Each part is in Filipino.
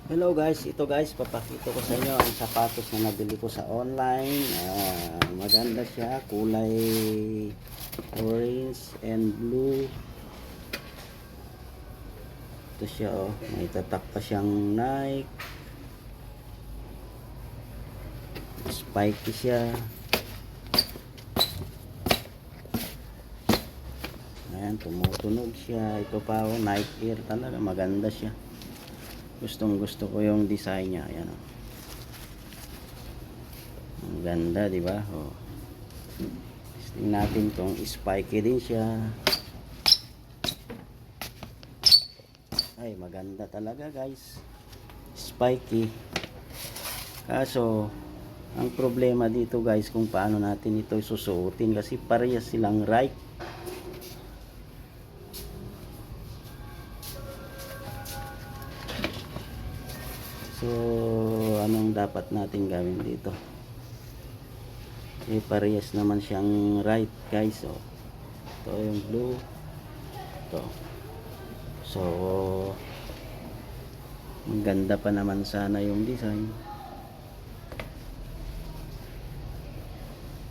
Hello guys, ito guys, papakita ko sa inyo ang sapatos na nabili ko sa online. Maganda siya, kulay orange and blue. Ito siya oh, may tatak pa siyang Nike. Spiky siya. Ayan, tumutunog siya. Ito pa oh, Nike Air talaga, maganda siya. Gustong gusto ko yung design niya. Ayan oh. Ang ganda, di ba? Oh. Testing natin kung spiky din siya. Ay, maganda talaga guys. Spiky. Kaso, ang problema dito guys kung paano natin ito susuotin kasi parehas silang right. So, anong dapat natin gawin dito? Parehas naman siyang right guys. So, ito yung blue. Ito. So, maganda pa naman sana yung design.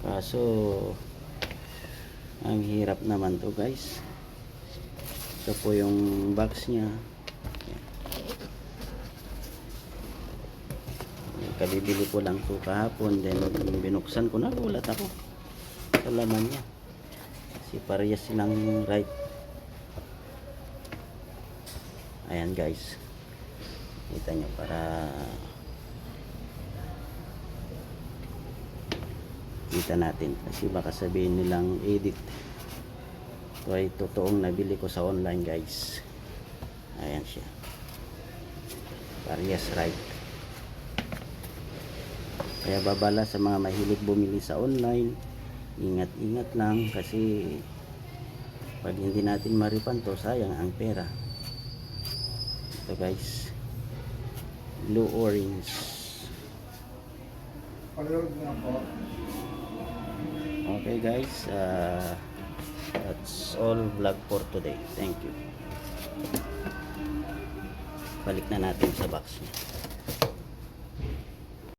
Kaso, ang hirap naman to guys. Ito po yung box niya. Kabibili ko lang to kahapon, then binuksan ko, nagulat ako sa laman niya kasi parehas silang right. Ayan guys, kita nyo para kita natin kasi baka sabihin nilang edit. Ito ay totoong nabili ko sa online guys. Ayan siya, parehas right. Kaya babala sa mga mahilig bumili sa online, ingat-ingat lang kasi pag hindi natin maripan to, sayang ang pera. Ito guys, blue orange. Okay guys, that's all vlog for today. Thank you. Balik na natin sa box niya.